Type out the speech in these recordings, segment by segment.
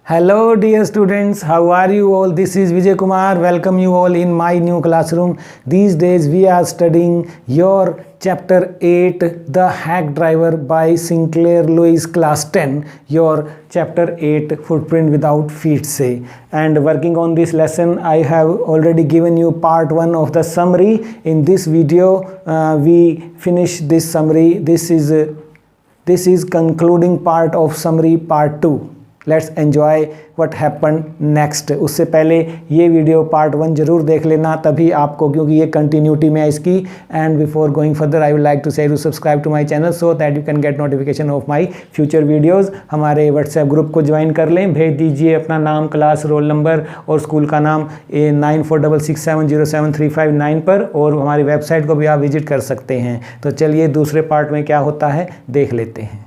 Hello dear students, how are you all? This is Vijay Kumar. Welcome you all in my new classroom. These days we are studying your chapter 8, The Hack Driver by Sinclair Lewis, class 10, your chapter 8, Footprint Without Feet say. And working on this lesson, I have already given you part 1 of the summary. In this video, we finish this summary. This is concluding part of summary part 2. Let's enjoy what happen next. उससे पहले ये video part 1 जरूर देख लेना, तभी आपको, क्योंकि ये कंटिन्यूटी में है इसकी। And before going further I would like to say to subscribe to my channel so that you can get notification of my future videos. हमारे व्हाट्सएप ग्रुप को ज्वाइन कर लें, भेज दीजिए अपना नाम, क्लास, रोल नंबर और स्कूल का नाम 9466707359 पर, और हमारी वेबसाइट को भी आप विजिट कर सकते हैं। तो चलिए दूसरे पार्ट में क्या होता है देख लेते हैं।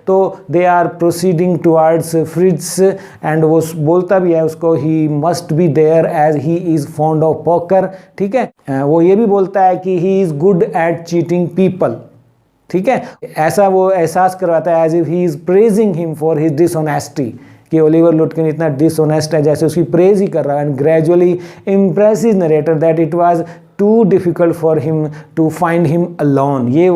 तो they are proceeding towards Fritz and वो बोलता भी है उसको, he must be there as he is fond of poker. ठीक है, वो ये भी बोलता है कि he is good at cheating people. ठीक है, ऐसा वो एहसास करवाता है as if he is praising him for his dishonesty, कि ओलिवर लुटकिन इतना डिसऑनेस्ट है, जैसे उसकी प्रेज ही कर रहा है। And gradually impressive narrator that it was too difficult for him to find him alone. ये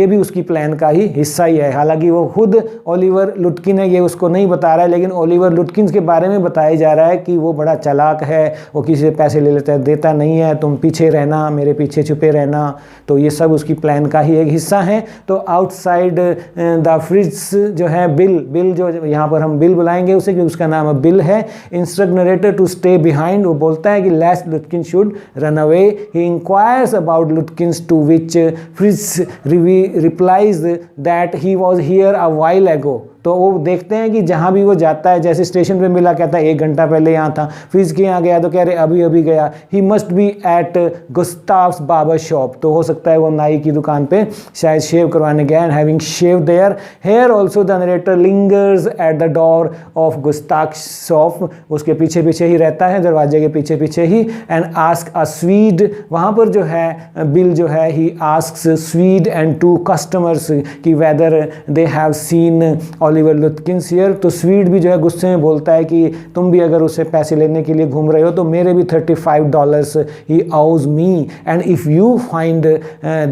भी उसकी प्लान का ही हिस्सा ही है। हालांकि वो खुद ओलिवर लुटकिन है, ये उसको नहीं बता रहा है, लेकिन ओलिवर लुटकिन के बारे में बताया जा रहा है कि वो बड़ा चालाक है, वो किसी से पैसे ले लेता है, देता नहीं है, तुम पीछे रहना, मेरे पीछे छुपे रहना। तो ये सब उसकी प्लान का ही एक हिस्सा है। तो आउटसाइड द फ्रिज जो है बिल जो यहाँ पर हम बिल बुलाएंगे उसे, कि उसका नाम बिल है, instruct narrator to stay behind. वो बोलता है कि lest Lutkin should run away. He inquires about Lutkins, to which Fritz replies that he was here a while ago. तो वो देखते हैं कि जहाँ भी वो जाता है, जैसे स्टेशन पे मिला, कहता है 1 घंटा पहले यहाँ था। फ्रिज के यहाँ गया तो कह रहे अभी अभी गया। He must be at Gustav's barber shop. तो हो सकता है वो नाई की दुकान पे शायद शेव करवाने गया। And having shave there here also the narrator lingers at the door of Gustav's shop. उसके पीछे पीछे ही रहता है, दरवाजे के पीछे पीछे ही। एंड आस्क अ स्वीड, वहाँ पर जो है बिल जो है, ही आस्क्स स्वीड एंड 2 कस्टमर्स कि whether they have seen Oliver लुटकिंस here. तो स्वीड भी जो है गुस्से में बोलता है कि तुम भी अगर उससे पैसे लेने के लिए घूम रहे हो तो मेरे भी $35 ही owes me, and if you find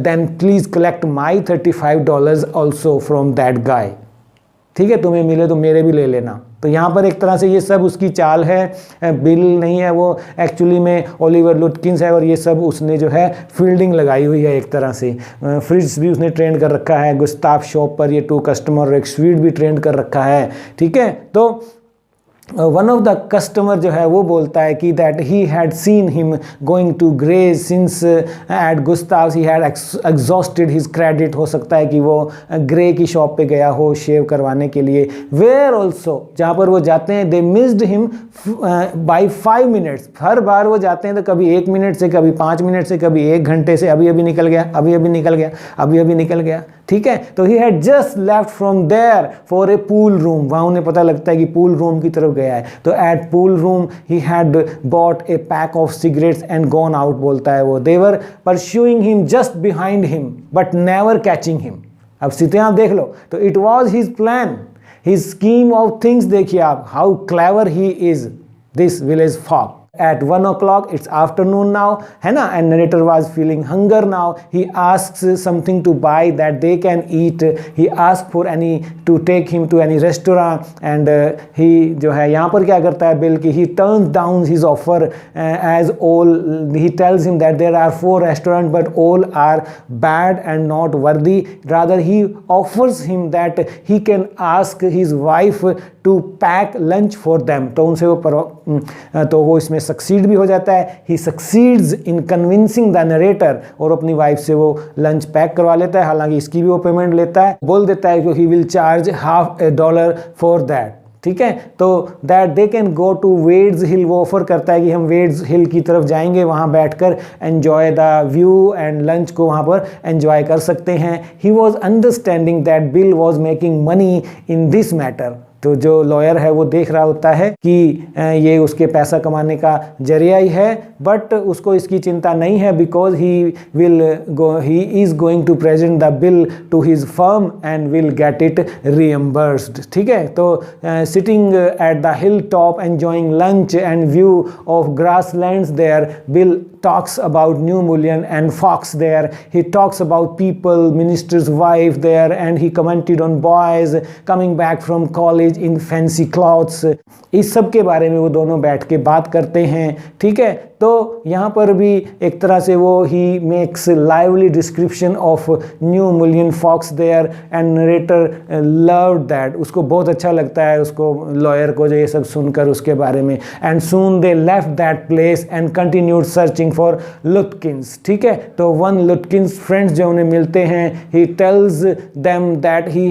then please collect my $35 also from that guy. ठीक है, तुम्हें मिले तो मेरे भी ले लेना। तो यहाँ पर एक तरह से ये सब उसकी चाल है। बिल नहीं है, वो एक्चुअली में ओलिवर लुटकिंस है, और ये सब उसने जो है फील्डिंग लगाई हुई है एक तरह से। फ्रिज भी उसने ट्रेन कर रखा है, गुस्ताव शॉप पर ये 2 कस्टमर और एक स्वीट भी ट्रेन कर रखा है। ठीक है, तो वन ऑफ द कस्टमर जो है वो बोलता है कि that he had seen him going to Grey's since at Gustav's he had exhausted his credit. हो सकता है कि वो ग्रे की शॉप पे गया हो शेव करवाने के लिए। वेयर ऑल्सो, जहाँ पर वो जाते हैं, they missed him by 5 minutes. हर बार वो जाते हैं तो कभी 1 मिनट से, कभी 5 मिनट से, कभी 1 घंटे से, अभी अभी निकल गया, अभी अभी निकल गया, अभी अभी निकल गया। ठीक है, तो he had just left from there for a pool room. वहाँ उन्हें पता लगता है कि पूल रूम की तरफ गया है। तो at pool room he had bought a pack of cigarettes and gone out, बोलता है वो। They were pursuing him just behind him but never catching him. अब सीधे आप देख लो, तो it was his plan, his scheme of things. देखिए आप, how clever he is, this village folk. At 1 o'clock, it's afternoon now, है ना, and narrator was feeling hunger now. He asks something to buy that they can eat. He asks for to take him to any restaurant, and he जो है यहाँ पर क्या करता है bill की, he turns down his offer as all, he tells him that there are 4 restaurants but all are bad and not worthy. Rather he offers him that he can ask his wife to pack lunch for them. तो उनसे वो इसमें succeed भी हो जाता है। He succeeds in convincing the narrator, और अपनी वाइफ से वो लंच पैक करवा लेता है। हालांकि इसकी भी वो पेमेंट लेता है, बोल देता है कि he will charge $1/2 for that. ठीक है, तो that they can go to Wade's hill. वो ऑफर करता है कि हम वेड्स हिल की तरफ जाएंगे, वहाँ बैठकर enjoy the view and lunch को वहाँ पर एन्जॉय कर सकते हैं। He was understanding that bill was making money in this matter. तो जो लॉयर है वो देख रहा होता है कि ये उसके पैसा कमाने का जरिया ही है, बट उसको इसकी चिंता नहीं है, because he is going to present the bill to his firm and will get it reimbursed. ठीक है, तो sitting at the hill top enjoying lunch and view of grasslands there, Bill talks about New Mullion and Fox there. He talks about people, minister's wife there, and he commented on boys coming back from college in fancy clothes. इस सब के बारे में वो दोनों बैठ के बात करते हैं। ठीक है, तो यहाँ पर भी एक तरह से वो he makes lively description of new Mullion folks there and narrator loved that. उसको बहुत अच्छा लगता है, उसको लॉयर को, जो ये सब सुनकर उसके बारे में। And soon they left that place and continued searching for लुटकिंस। ठीक है, तो वन लुटकिंस फ्रेंड्स जो उन्हें मिलते हैं, he tells them that he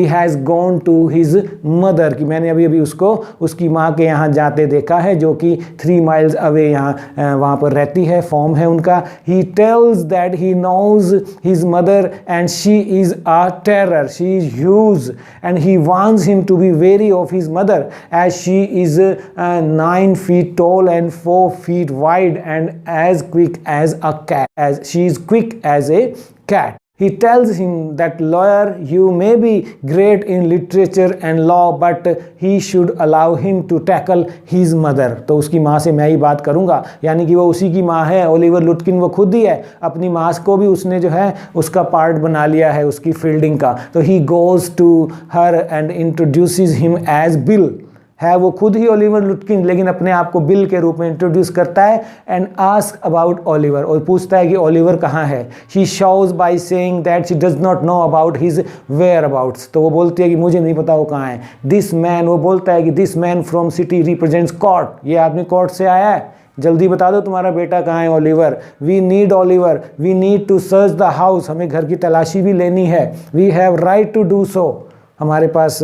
has gone to his mother, कि मैंने अभी अभी उसको उसकी माँ के यहाँ जाते देखा है, जो कि 3 माइल्स अवे यहाँ वहाँ पर रहती है, फॉर्म है उनका। He tells that he knows his mother and she is a terror, she is huge, and he wants him to be very of his mother as she is 9 feet tall and 4 feet wide and as quick as a cat, as she is quick as a cat. He tells him that, lawyer, you may be great in literature and law, but he should allow him to tackle his mother. तो उसकी माँ से मैं ही बात करूँगा, यानी कि वो उसी की माँ है, ओलिवर लुटकिन वो खुद ही है, अपनी माँ को भी उसने जो है उसका पार्ट बना लिया है उसकी फील्डिंग का। तो he goes to her and introduces him as Bill, है वो खुद ही ओलिवर लुटकिन, लेकिन अपने आप को बिल के रूप में इंट्रोड्यूस करता है। एंड आस्क अबाउट ओलिवर, और पूछता है कि ओलिवर कहाँ है। She shows by saying that she does not know about his whereabouts, तो वो बोलती है कि मुझे नहीं पता वो कहाँ है। दिस मैन, वो बोलता है कि this man from city represents court, ये आदमी कोर्ट से आया है, जल्दी बता दो तुम्हारा बेटा कहाँ है Oliver. We need Oliver, we need to search the house, हमें घर की तलाशी भी लेनी है। We have right to do so, हमारे पास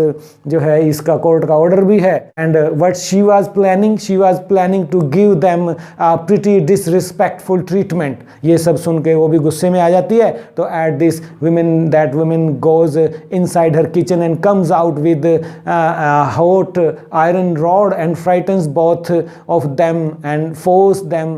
जो है इसका कोर्ट का ऑर्डर भी है। And what she was planning to give them pretty disrespectful treatment. ये सब सुन के वो भी गुस्से में आ जाती है। तो at this women goes inside her kitchen and comes out with hot iron rod and frightens both of them and force them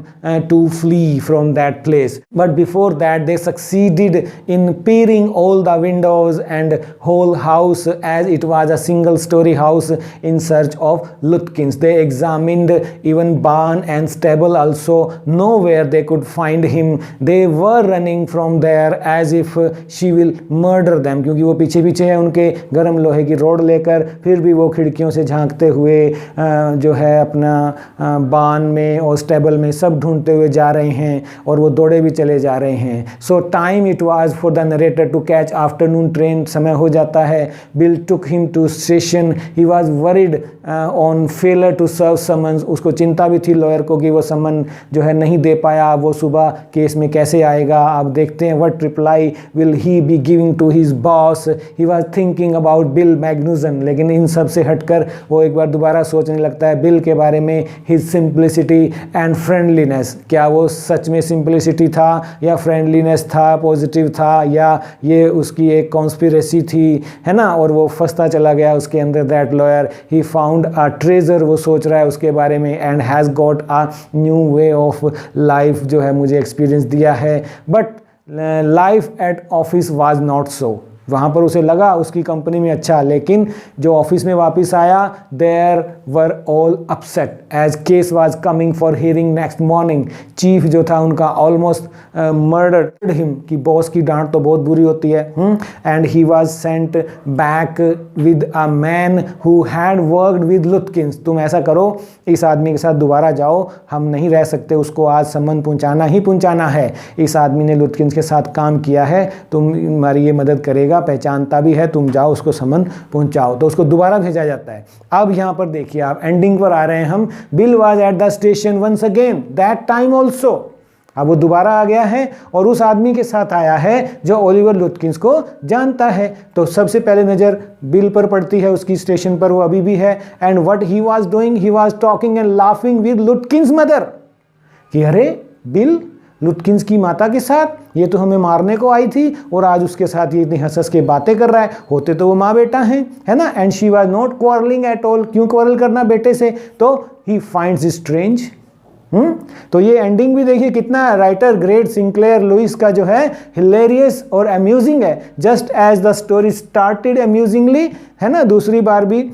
to flee from that place. But before that they succeeded in peering all the windows and whole house as it was a single story house in search of Lutkins. They examined even barn and stable also. Nowhere they could find him. They were running from there as if she will murder them, क्योंकि वो पीछे पीछे है उनके गर्म लोहे की road लेकर। फिर भी वो खिड़कियों से झांकते हुए जो है अपना बान में और स्टेबल में सब ढूंढते हुए जा रहे हैं, और वो दौड़े भी चले जा रहे हैं। So time it was for the narrator to catch afternoon train, समय हो जाता है। Bill took him to station. He was worried on failure to serve summons. उसको चिंता भी थी लॉयर को कि वो समन जो है नहीं दे पाया, वो सुबह केस में कैसे आएगा। अब देखते हैं what reply will he be giving to his boss. He was thinking about Bill Magnuson. लेकिन इन सब से हटकर वो एक बार दोबारा सोचने लगता है बिल के बारे में। his simplicity and friendliness, क्या वो सच में सिंप्लिसिटी था या फ्रेंडलीनेस था, पॉजिटिव था, या ये उसकी एक कॉन्स्पिरेसी थी, है ना। और वो फंसता चला गया उसके अंदर। That lawyer he found a treasure, वो सोच रहा है उसके बारे में। And has got a new way of life, जो है मुझे एक्सपीरियंस दिया है। But life at office was not so, वहाँ पर उसे लगा उसकी कंपनी में अच्छा, लेकिन जो ऑफिस में वापस आया there were all upset as case was coming for hearing next morning. Chief जो था उनका ऑलमोस्ट मर्डर्ड हिम, कि बॉस की डांट तो बहुत बुरी होती है। And he was sent back with a man who had worked with Lutkins. तुम ऐसा करो, इस आदमी के साथ दोबारा जाओ, हम नहीं रह सकते, उसको आज सम्मन पहुँचाना ही पहुँचाना है। इस आदमी ने लुटकिंस के साथ काम किया है, तुम्हारी ये मदद करेगा, पहचानता भी है, तुम जाओ उसको समन पहुंचाओ। तो उसको दोबारा भेजा जाता है। अब यहां पर देखिए आप, एंडिंग पर आ रहे हैं हम। Bill was at the station once again that time also. अब वो दोबारा आ गया है और उस आदमी के साथ आया है जो ओलिवर लुटकिंस को जानता है। तो सबसे पहले नजर बिल पर पड़ती है, उसकी स्टेशन पर वो अभी भी है। And what he was doing, he was talking and laughing with लुटकिंस mother. कि अरे बिल, लुटकिंस की माता के साथ, ये तो हमें मारने को आई थी और आज उसके साथ ये इतनी हंस हंस के बातें कर रहा है, होते तो वो माँ बेटा हैं, है ना। And she was not quarrelling at all, क्यों क्वारल करना बेटे से, तो ही फाइंड्स स्ट्रेंज। तो ये एंडिंग भी देखिए कितना राइटर ग्रेट सिंक्लेयर लुइस का जो है हिलेरियस और अम्यूजिंग है, just as the story started amusingly, है ना। दूसरी बार भी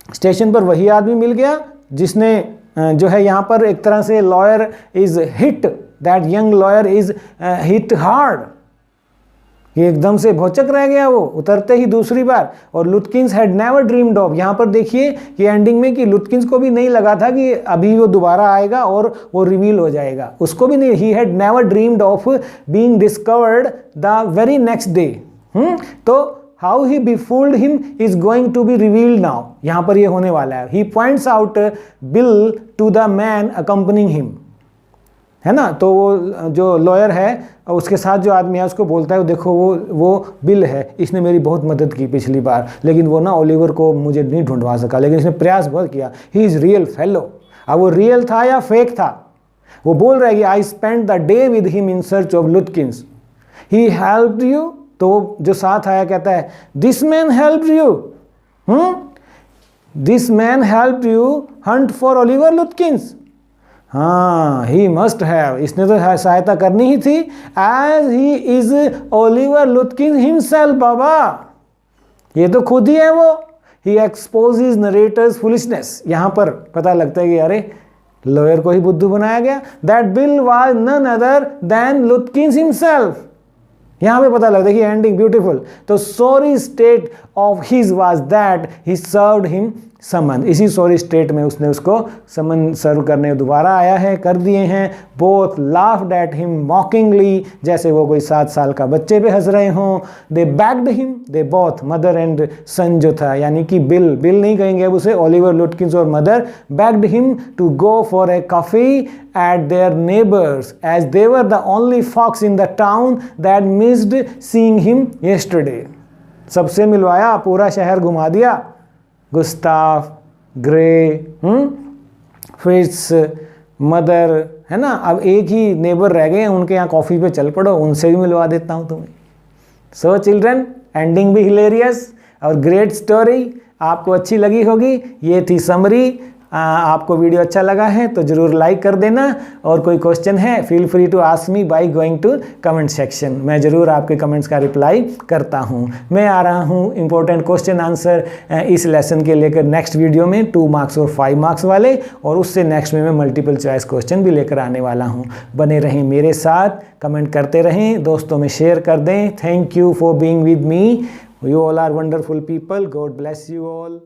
स्टेशन पर वही आदमी मिल गया जिसने जो है यहाँ पर एक तरह से lawyer is hit, that young lawyer is hit hard, ये एकदम से भौचक रह गया वो उतरते ही दूसरी बार। और लुटकिंस हैड नेवर ड्रीम्ड ऑफ, यहाँ पर देखिए कि एंडिंग में कि लुटकिंस को भी नहीं लगा था कि अभी वो दोबारा आएगा और वो रिवील हो जाएगा, उसको भी नहीं, he had never dreamed of being discovered the very next day. तो how he befooled him is going to be revealed now, यहाँ पर ये होने वाला है। he points out bill to the man accompanying him, है ना। तो वो जो लॉयर है उसके साथ जो आदमी है उसको बोलता है, देखो वो बिल है, इसने मेरी बहुत मदद की पिछली बार, लेकिन वो ना ओलिवर को मुझे नहीं ढूंढवा सका, लेकिन इसने प्रयास बहुत किया, ही इज़ रियल फेलो। अब वो रियल था या फेक था, वो बोल रहा है कि I spend the day with him in search of लुटकिंस, he helped you. तो जो साथ आया कहता है this man helped you, this man helped you Hunt for Oliver लुटकिंस। हाँ, ही मस्ट हैव, इसने तो सहायता करनी ही थी, as he is Oliver Lutkins himself. बाबा ये तो खुद ही है वो। ही एक्सपोजेस नरेटर्स फुलिशनेस, यहाँ पर पता लगता है कि अरे लॉयर को ही बुद्धू बनाया गया। That Bill was none other than Lutkins himself, यहाँ पे पता लगता है कि एंडिंग ब्यूटीफुल। तो sorry state of his was that he served him summon, इसी सॉरी स्टेट में उसने उसको समन सर्व करने दोबारा आया है, कर दिए हैं। Both laughed at him mockingly, जैसे वो कोई 7 साल का बच्चे पे हंस रहे हों। They backed him, they both mother and son जो था, यानी कि बिल नहीं कहेंगे अब उसे, ओलिवर लुटकिंस और mother backed him to go for a coffee at their neighbours as they were the only folks in the town that missed seeing him yesterday. सबसे मिलवाया, पूरा शहर घुमा दिया, गुस्ताफ, ग्रे, फिट्स, मदर, है ना। अब एक ही नेबर रह गए हैं, उनके यहाँ कॉफ़ी पे चल पड़ो, उनसे भी मिलवा देता हूँ तुम्हें। सो चिल्ड्रन, एंडिंग भी हिलेरियस और ग्रेट स्टोरी, आपको अच्छी लगी होगी। ये थी समरी। आपको वीडियो अच्छा लगा है तो ज़रूर लाइक कर देना, और कोई क्वेश्चन है feel free to ask me by going to comment section, मैं ज़रूर आपके कमेंट्स का रिप्लाई करता हूँ। मैं आ रहा हूँ इंपॉर्टेंट क्वेश्चन आंसर इस लेसन के लेकर नेक्स्ट वीडियो में 2 मार्क्स और 5 मार्क्स वाले, और उससे नेक्स्ट में मैं मल्टीपल चॉइस क्वेश्चन भी लेकर आने वाला हूँ। बने रहें मेरे साथ, कमेंट करते रहें, दोस्तों में शेयर कर दें। Thank you for being with me, you all are wonderful people, God bless you all.